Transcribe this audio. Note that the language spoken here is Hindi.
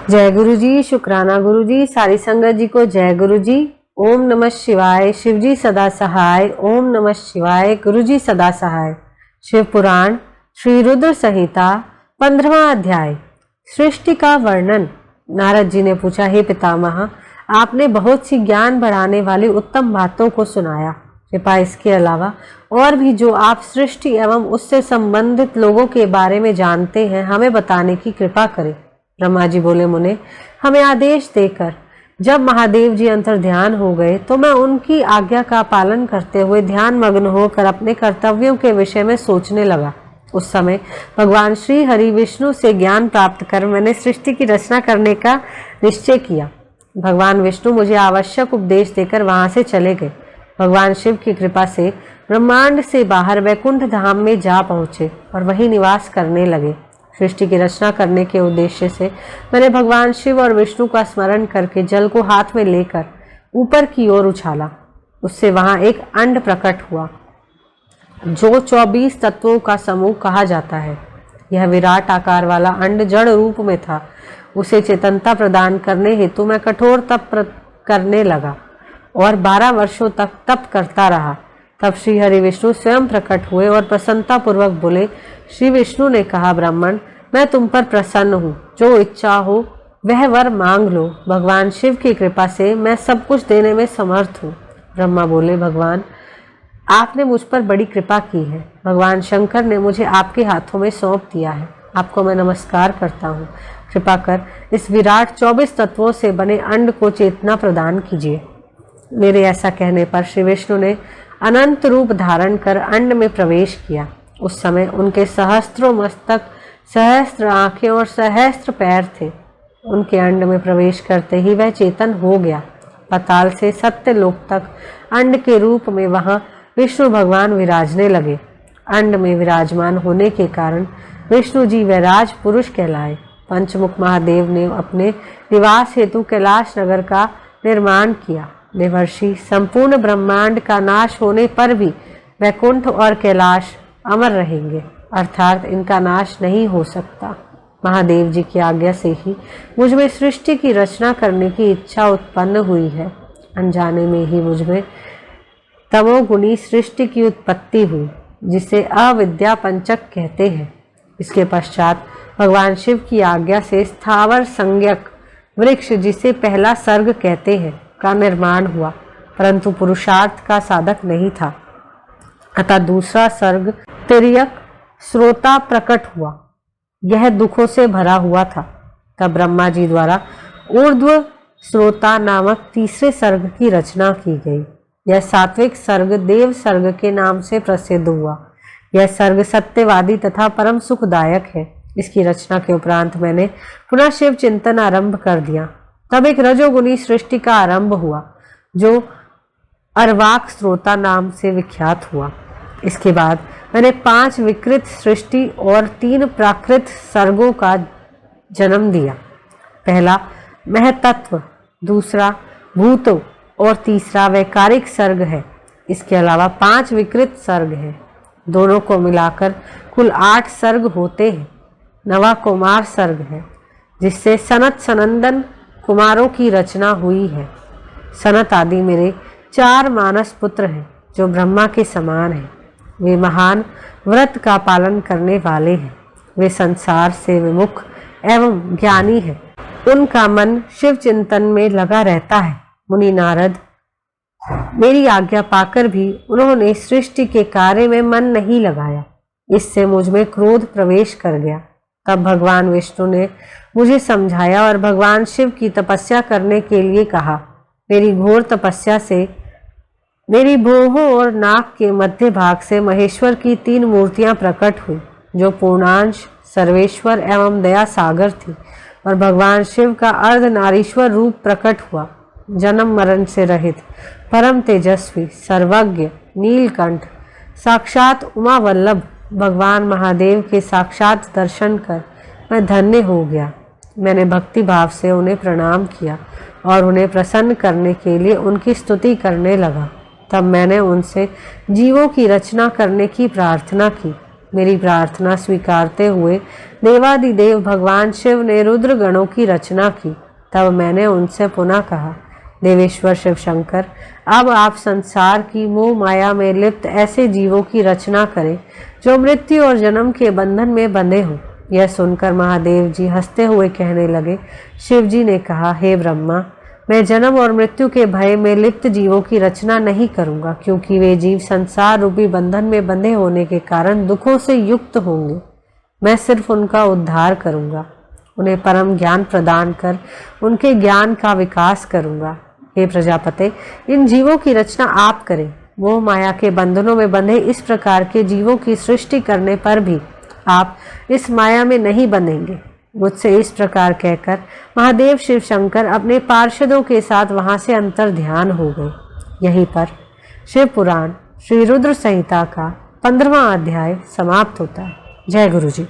जय गुरु जी, शुक्राना गुरु जी, सारी संगत जी को जय गुरु जी। ओम नमः शिवाय। शिव जी सदा सहाय। ओम नमः शिवाय। गुरु जी सदा सहाय। शिव पुराण श्री रुद्र संहिता 15वां अध्याय। सृष्टि का वर्णन। नारद जी ने पूछा, हे पितामह, आपने बहुत सी ज्ञान बढ़ाने वाली उत्तम बातों को सुनाया। कृपा इसके अलावा और भी जो आप सृष्टि एवं उससे संबंधित लोगों के बारे में जानते हैं, हमें बताने की कृपा करें। ब्रह्मा जी बोले, मुने, हमें आदेश देकर जब महादेव जी अंतर ध्यान हो गए तो मैं उनकी आज्ञा का पालन करते हुए ध्यान मग्न होकर अपने कर्तव्यों के विषय में सोचने लगा। उस समय भगवान श्री हरि विष्णु से ज्ञान प्राप्त कर मैंने सृष्टि की रचना करने का निश्चय किया। भगवान विष्णु मुझे आवश्यक उपदेश देकर वहां से चले गए। भगवान शिव की कृपा से ब्रह्मांड से बाहर वैकुंठ धाम में जा पहुंचे और वहीं निवास करने लगे। सृष्टि की रचना करने के उद्देश्य से मैंने भगवान शिव और विष्णु का स्मरण करके जल को हाथ में लेकर ऊपर की ओर उछाला। उससे वहां एक अंड प्रकट हुआ जो 24 तत्वों का समूह कहा जाता है। यह विराट आकार वाला अंड जड़ रूप में था। उसे चेतनता प्रदान करने हेतु मैं कठोर तप करने लगा और 12 वर्षों तक तप करता रहा। तब श्री हरि विष्णु स्वयं प्रकट हुए और प्रसन्नता पूर्वक बोले। श्री विष्णु ने कहा, ब्राह्मण, मैं तुम पर प्रसन्न हूँ। जो इच्छा हो वह वर मांग लो। भगवान शिव की कृपा से मैं सब कुछ देने में समर्थ हूँ। ब्रह्मा बोले, भगवान, आपने मुझ पर बड़ी कृपा की है। भगवान शंकर ने मुझे आपके हाथों में सौंप दिया है। आपको मैं नमस्कार करता हूँ। कृपा कर इस विराट 24 तत्वों से बने अंड को चेतना प्रदान कीजिए। मेरे ऐसा कहने पर श्री विष्णु ने अनंत रूप धारण कर अंड में प्रवेश किया। उस समय उनके सहस्त्रों मस्तक, सहस्त्र आंखें और सहस्त्र पैर थे। उनके अंड में प्रवेश करते ही वह चेतन हो गया। पाताल से सत्य लोक तक अंड के रूप में वहां विष्णु भगवान विराजने लगे। अंड में विराजमान होने के कारण विष्णु जी वैराज पुरुष कहलाए। पंचमुख महादेव ने अपने निवास हेतु कैलाश नगर का निर्माण किया। देवर्षि, संपूर्ण ब्रह्मांड का नाश होने पर भी वैकुंठ और कैलाश अमर रहेंगे, अर्थात इनका नाश नहीं हो सकता। महादेव जी की आज्ञा से ही मुझ में सृष्टि की रचना करने की इच्छा उत्पन्न हुई है। अनजाने में ही मुझ में तमोगुणी सृष्टि की उत्पत्ति हुई, जिसे अविद्या पंचक कहते हैं। इसके पश्चात भगवान शिव की आज्ञा से स्थावर संज्ञक वृक्ष, जिसे पहला सर्ग कहते हैं, का निर्माण हुआ, परंतु पुरुषार्थ का साधक नहीं था। अतः दूसरा सर्ग तिर्यक श्रोता प्रकट हुआ। यह दुखों से भरा हुआ था। तब ब्रह्मा जी द्वारा ऊर्ध्व श्रोता नामक तीसरे सर्ग की रचना की गई। यह सात्विक सर्ग देव सर्ग के नाम से प्रसिद्ध हुआ। यह सर्ग सत्यवादी तथा परम सुखदायक है। इसकी रचना के उपरांत मैंने पुनः शिव चिंतन आरंभ कर दिया। तब एक रजोगुनी सृष्टि का आरंभ हुआ जो अर्वाक श्रोता नाम से विख्यात हुआ। इसके बाद मैंने 5 विकृत सृष्टि और 3 प्राकृत सर्गों का जन्म दिया। पहला महतत्व, दूसरा भूतों और तीसरा वैकारिक सर्ग है। इसके अलावा 5 विकृत सर्ग हैं। दोनों को मिलाकर कुल 8 सर्ग होते हैं। नवा कुमार सर्ग है, जिससे सनत सनंदन कुमारों की रचना हुई है। सनत आदि मेरे 4 मानस पुत्र हैं जो ब्रह्मा के समान हैं। वे महान व्रत का पालन करने वाले हैं। वे संसार से विमुख एवं ज्ञानी हैं। उनका मन शिव चिंतन में लगा रहता है। मुनि नारद, मेरी आज्ञा पाकर भी उन्होंने सृष्टि के कार्य में मन नहीं लगाया। इससे मुझ में क्रोध प्रवेश कर गया। तब भगवान विष्णु ने मुझे समझाया और भगवान शिव की तपस्या करने के लिए कहा। मेरी घोर तपस्या से मेरी भौहों और नाक के मध्य भाग से महेश्वर की 3 मूर्तियां प्रकट हुई, जो पूर्णांश, सर्वेश्वर एवं दया सागर थी, और भगवान शिव का अर्धनारीश्वर रूप प्रकट हुआ। जन्म मरण से रहित, परम तेजस्वी, सर्वज्ञ, नीलकंठ, साक्षात उमा वल्लभ भगवान महादेव के साक्षात दर्शन कर मैं धन्य हो गया। मैंने भक्ति भाव से उन्हें प्रणाम किया और उन्हें प्रसन्न करने के लिए उनकी स्तुति करने लगा। तब मैंने उनसे जीवों की रचना करने की प्रार्थना की। मेरी प्रार्थना स्वीकारते हुए देवादिदेव भगवान शिव ने रुद्र गणों की रचना की। तब मैंने उनसे पुनः कहा, देवेश्वर शिव शंकर, अब आप संसार की मोह माया में लिप्त ऐसे जीवों की रचना करें जो मृत्यु और जन्म के बंधन में बंधे हों। यह सुनकर महादेव जी हंसते हुए कहने लगे। शिव जी ने कहा, हे ब्रह्मा, मैं जन्म और मृत्यु के भय में लिप्त जीवों की रचना नहीं करूंगा, क्योंकि वे जीव संसार रूपी बंधन में बंधे होने के कारण दुखों से युक्त होंगे। मैं सिर्फ उनका उद्धार करूंगा, उन्हें परम ज्ञान प्रदान कर उनके ज्ञान का विकास करूंगा। हे प्रजापते, इन जीवों की रचना आप करें। मोह माया के बंधनों में बंधे इस प्रकार के जीवों की सृष्टि करने पर भी आप इस माया में नहीं बंधेंगे। मुझसे इस प्रकार कहकर महादेव शिव शंकर अपने पार्षदों के साथ वहां से अंतर ध्यान हो गए। यहीं पर शिव पुराण श्री रुद्र संहिता का 15वां अध्याय समाप्त होता है। जय गुरु जी।